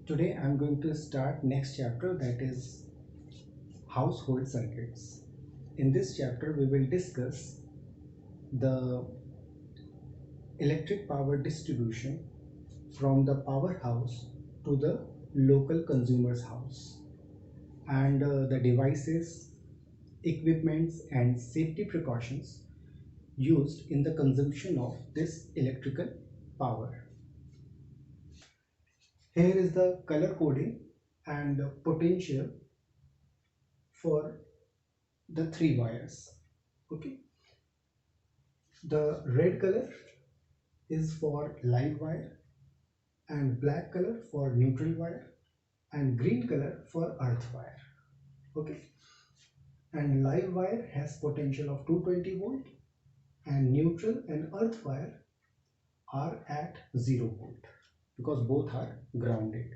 Today I'm going to start next chapter, that is household circuits. In this chapter we will discuss the electric power distribution from the powerhouse to the local consumer's house, and the devices, equipments and safety precautions used in the consumption of this electrical power. Here is the color coding and the potential for the three wires. Okay, the red color is for live wire, and black color for neutral wire, and green color for earth wire. Okay, and live wire has potential of 220 volt, and neutral and earth wire are at 0 volt because both are grounded.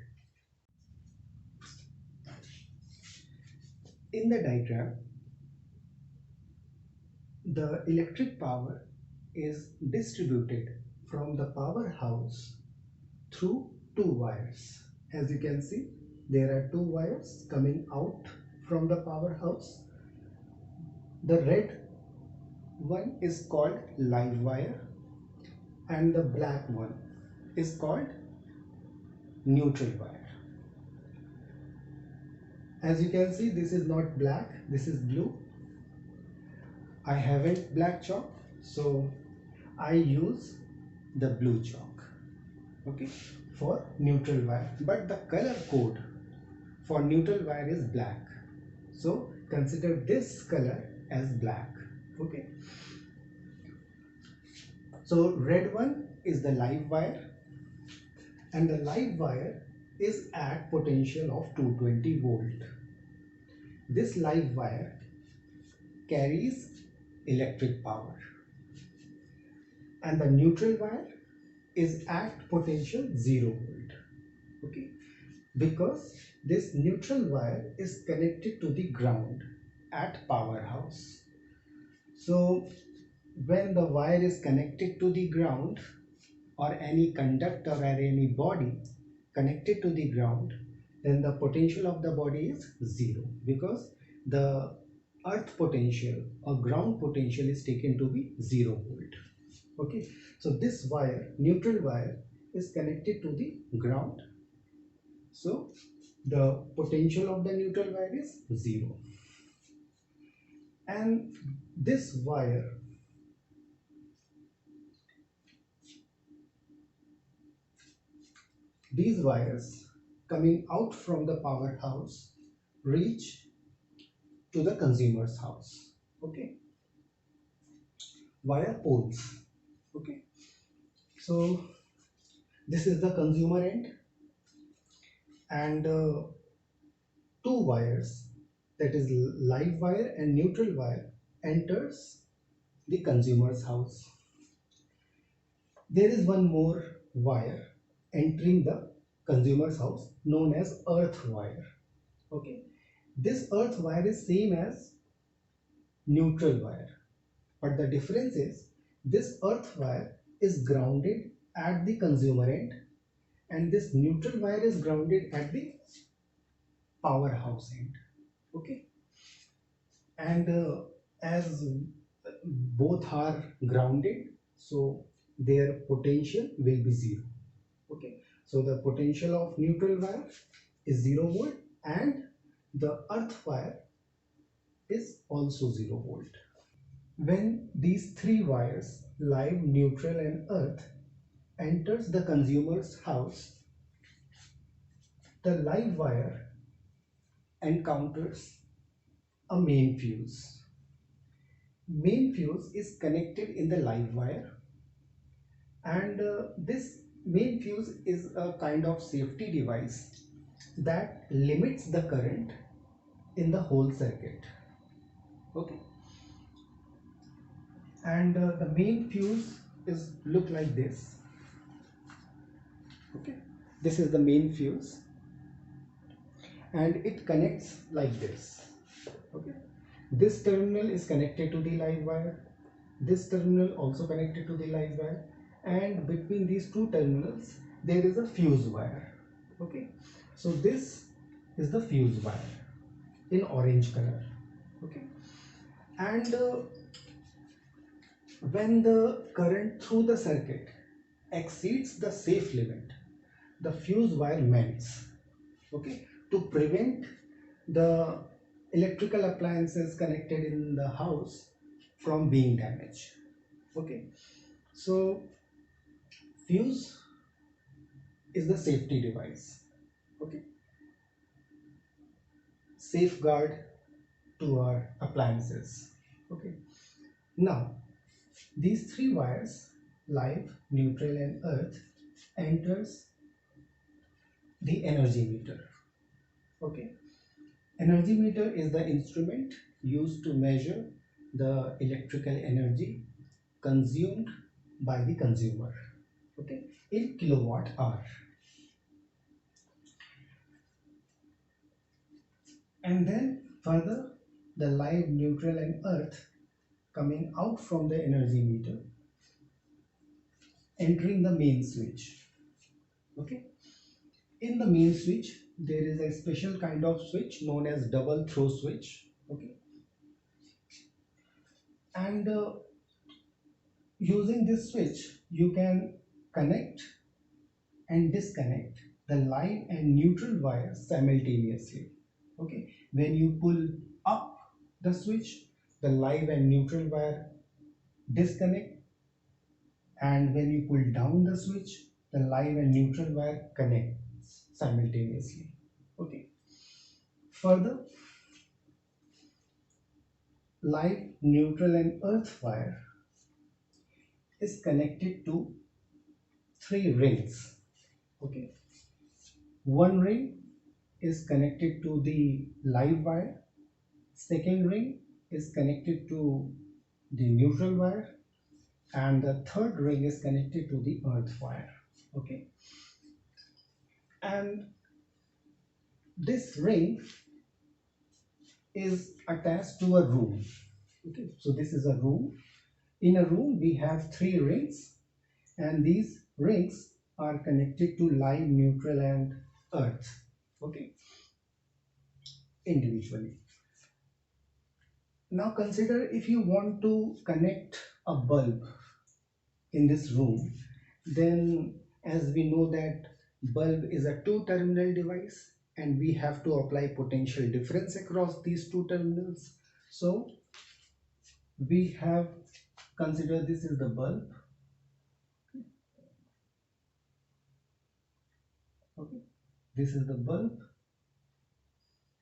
In the diagram, the electric power is distributed from the powerhouse through two wires. As you can see, there are two wires coming out from the powerhouse. The red one is called live wire and the black one is called neutral wire. As you can see, this is not black, this is blue. I haven't black chalk, so I use the blue chalk, okay, for neutral wire, but the color code for neutral wire is black, so consider this color as black. Okay, so red one is the live wire, and the live wire is at potential of 220 volt. This live wire carries electric power, and the neutral wire is at potential 0 volt. Okay, because this neutral wire is connected to the ground at powerhouse. So when the wire is connected to the ground, or any conductor or any body connected to the ground, then the potential of the body is 0, because the earth potential or ground potential is taken to be 0 volt. Okay, so this wire, neutral wire, is connected to the ground, so the potential of the neutral wire is 0, and this wire these wires coming out from the powerhouse reach to the consumer's house, okay, via poles. Okay, so this is the consumer end, and two wires, that is live wire and neutral wire, enters the consumer's house. There is one more wire entering the consumer's house known as earth wire. Okay, this earth wire is same as neutral wire, but the difference is this earth wire is grounded at the consumer end, and this neutral wire is grounded at the powerhouse end. Okay, and as both are grounded, so their potential will be 0. Okay, so the potential of neutral wire is 0 volt, and the earth wire is also 0 volt. When these three wires, live, neutral and earth, enters the consumer's house, the live wire encounters a main fuse. Main fuse is connected in the live wire, and this main fuse is a kind of safety device that limits the current in the whole circuit. Okay, and the main fuse is look like this. Okay, this is the main fuse, and it connects like this. Okay, this terminal is connected to the live wire, this terminal also connected to the live wire, and between these two terminals there is a fuse wire. Okay, So this is the fuse wire in orange color. Okay, and when the current through the circuit exceeds the safe limit, the fuse wire melts. Okay, to prevent the electrical appliances connected in the house from being damaged. Okay, so fuse is the safety device. Okay, safeguard to our appliances. Okay, now these three wires, live, neutral and earth, enters the energy meter. Okay, energy meter is the instrument used to measure the electrical energy consumed by the consumer, okay, in kilowatt hour. And then further, the live, neutral and earth coming out from the energy meter, entering the main switch. Okay, in the main switch there is a special kind of switch known as double throw switch. Okay, and using this switch you can connect and disconnect the live and neutral wires simultaneously. Okay, when you pull up the switch, the live and neutral wire disconnect, and when you pull down the switch, the live and neutral wire connects simultaneously. Okay, further, live, neutral and earth wire is connected to three rings. Okay, one ring is connected to the live wire, second ring is connected to the neutral wire, and the third ring is connected to the earth wire. Okay, and this ring is attached to a room. Okay, so this is a room. In a room we have three rings, and these rings are connected to live, neutral and earth. Okay, individually. Now consider if you want to connect a bulb in this room, then as we know that bulb is a two terminal device and we have to apply potential difference across these two terminals. So we have considered this is the bulb. Okay, this is the bulb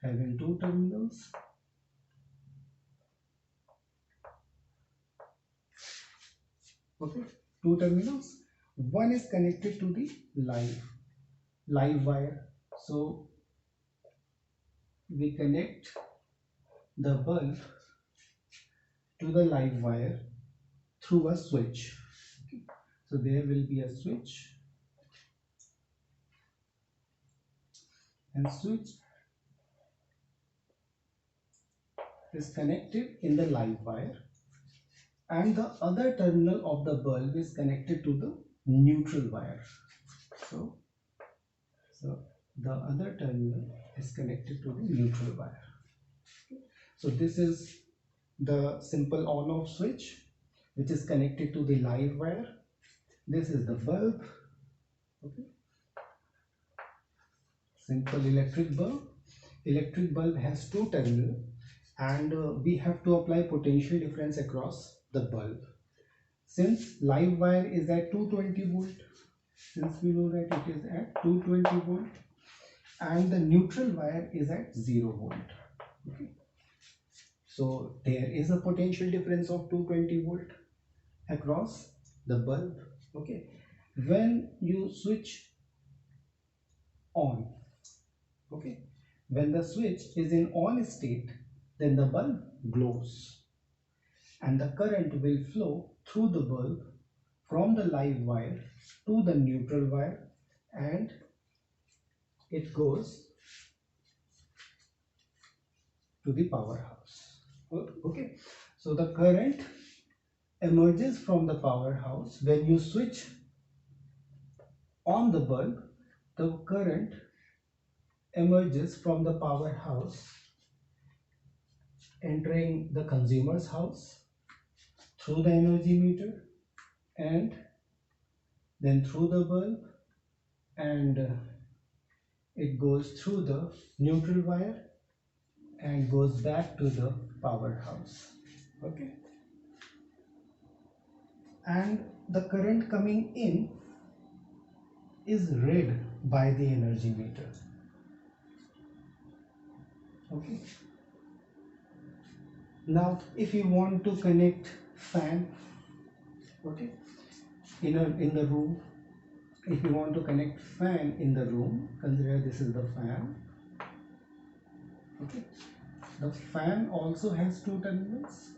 having two terminals. Okay, two terminals. One is connected to the live wire. So we connect the bulb to the live wire through a switch. Okay. So there will be a switch, and switch is connected in the live wire, and the other terminal of the bulb is connected to the neutral wire. So, so the other terminal is connected to the neutral wire. So this is the simple on-off switch which is connected to the live wire. This is the bulb. Okay. Simple electric bulb. Electric bulb has two terminals, and we have to apply potential difference across the bulb. Since live wire is at 220 volt, since we know that it is at 220 volt, and the neutral wire is at 0 volt. Okay. So there is a potential difference of 220 volt across the bulb. Okay, when you switch on, okay, when the switch is in on state, then the bulb glows and the current will flow through the bulb from the live wire to the neutral wire, and it goes to the powerhouse. Okay, so the current emerges from the powerhouse. When you switch on the bulb, the current emerges from the powerhouse, entering the consumer's house through the energy meter and then through the bulb, and it goes through the neutral wire and goes back to the powerhouse. Okay, and the current coming in is read by the energy meter. Okay, now if you want to connect fan, okay, in the room, if you want to connect fan in the room, consider this is the fan. Okay, the fan also has two terminals.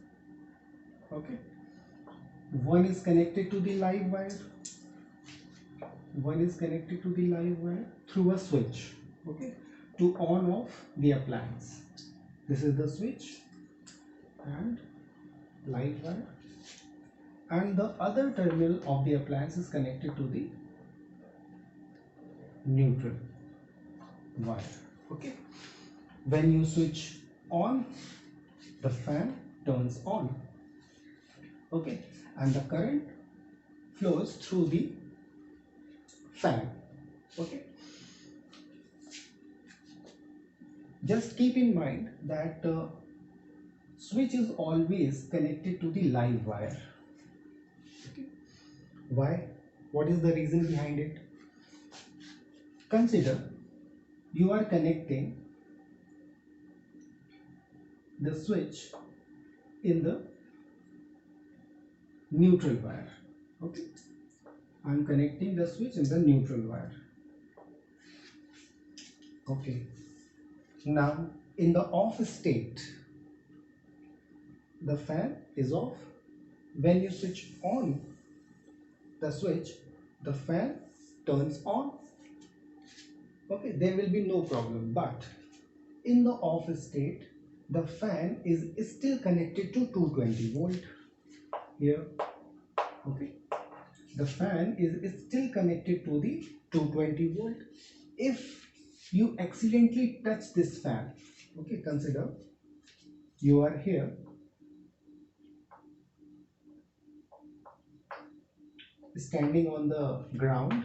Okay, one is connected to the live wire, one is connected to the live wire through a switch, okay, to on off the appliance. This is the switch and live wire, and the other terminal of the appliance is connected to the neutral wire. Okay, when you switch on, the fan turns on. Okay, and the current flows through the fan. Okay, just keep in mind that switch is always connected to the live wire. Okay. Why? What is the reason behind it? Consider you are connecting the switch in the neutral wire. Okay, I am connecting the switch in the neutral wire. Okay, now in the off state, the fan is off. When you switch on the switch, the fan turns on. Okay, there will be no problem. But in the off state, the fan is still connected to 220 volt here. Okay, the fan is still connected to the 220 volt. If you accidentally touch this fan, okay, consider you are here standing on the ground,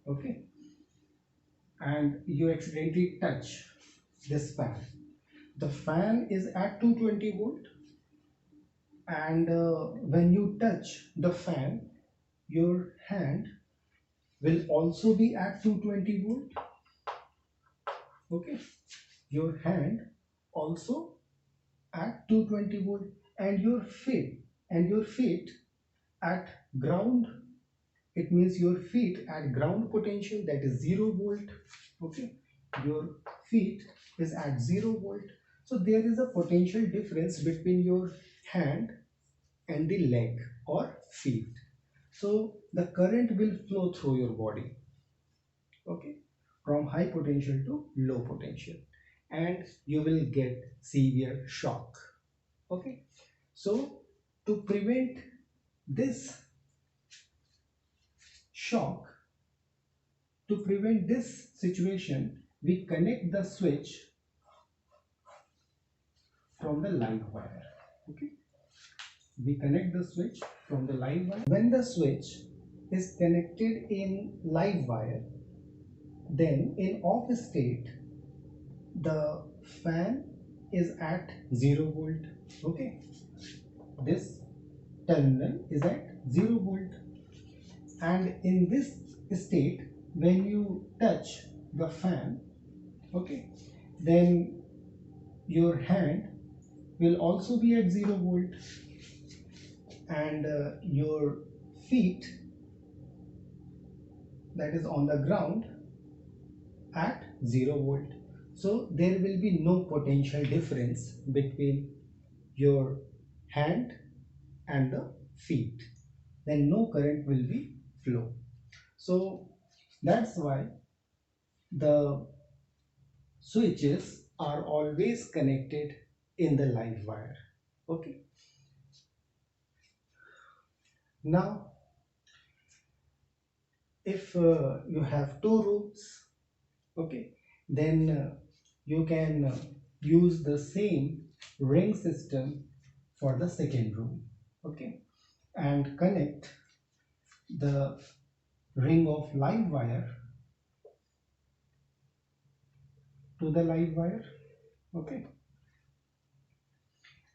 okay, and you accidentally touch this fan. The fan is at 220 volt, and when you touch the fan, your hand will also be at 220 volt. Okay, your hand also at 220 volt, and your feet at ground. It means your feet at ground potential, that is 0 volt. Okay, your feet is at 0 volt, so there is a potential difference between your hand and the leg or feet. So the current will flow through your body, okay, from high potential to low potential, and you will get severe shock. Okay, so to prevent this shock, to prevent this situation, we connect the switch from the live wire. Okay, we connect the switch from the live wire. When the switch is connected in live wire, then in off state, the fan is at 0 volt. Okay, this terminal is at 0 volt, and in this state, when you touch the fan, okay, then your hand will also be at 0 volt, and your feet, that is on the ground, at 0 volt. So there will be no potential difference between your hand and the feet, then no current will be flow. So that's why the switches are always connected in the live wire. Okay, now if you have two rooms, okay, then you can use the same ring system for the second room. Okay, and connect the ring of live wire to the live wire. Okay,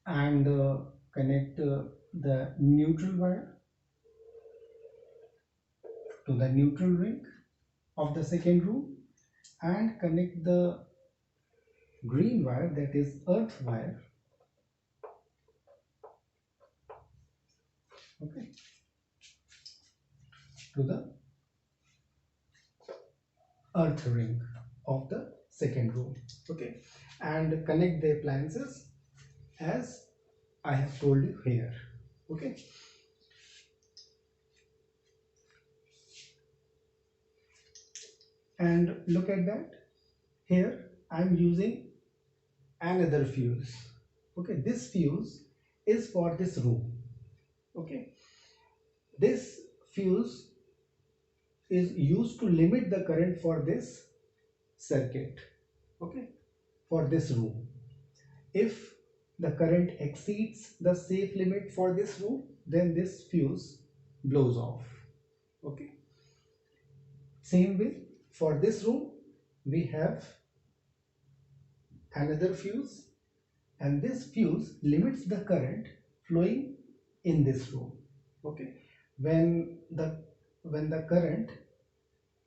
and connect the neutral wire to the neutral ring of the second room, and connect the green wire, that is earth wire, okay, to the earth ring of the second room. Okay, and connect the appliances as I have told you here. Okay, and look at that. Here I am using another fuse. Okay, this fuse is for this room. Okay, this fuse is used to limit the current for this circuit. Okay, for this room. If the current exceeds the safe limit for this room, then this fuse blows off. Okay, same way for this room we have another fuse, and this fuse limits the current flowing in this room. Okay, when the current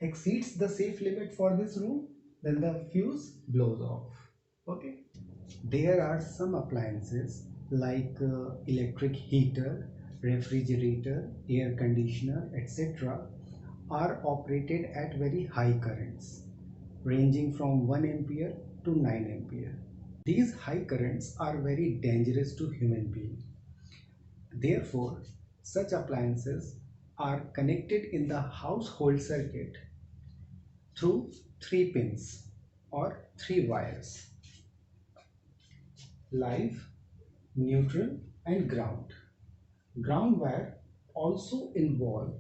exceeds the safe limit for this room, then the fuse blows off. Okay, there are some appliances like electric heater, refrigerator, air conditioner, etc. are operated at very high currents ranging from 1 ampere to 9 ampere. These high currents are very dangerous to human beings. Therefore, such appliances are connected in the household circuit through 3 pins or 3 wires: live, neutral and ground. Ground wire also involved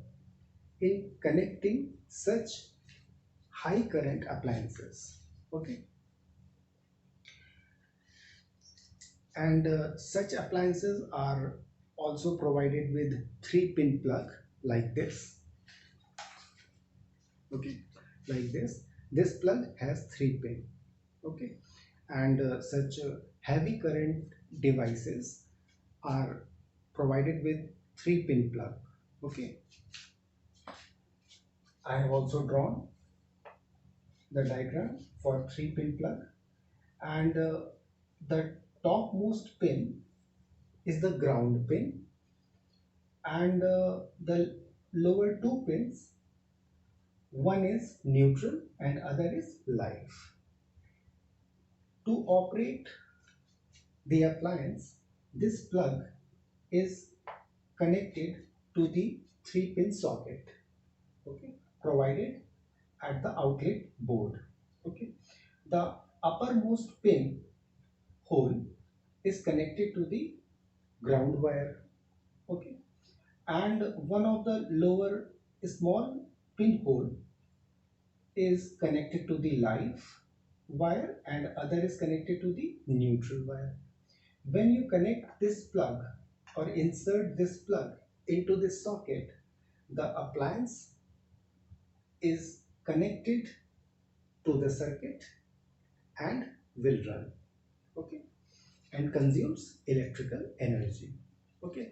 in connecting such high current appliances. Okay, and such appliances are also provided with 3 pin plug like this. Okay, like this plug has 3 pin. Okay, and such heavy current devices are provided with 3 pin plug. Okay, I have also drawn the diagram for 3 pin plug, and the topmost pin is the ground pin, and the lower 2 pins, one is neutral and other is live. To operate the appliance, this plug is connected to the 3 pin socket, okay, provided at the outlet board. Okay, the uppermost pin hole is connected to the ground wire. Okay, and one of the lower small pin hole is connected to the live wire and other is connected to the neutral wire. When you connect this plug or insert this plug into this socket, the appliance is connected to the circuit and will run. Okay, and consumes electrical energy. Okay,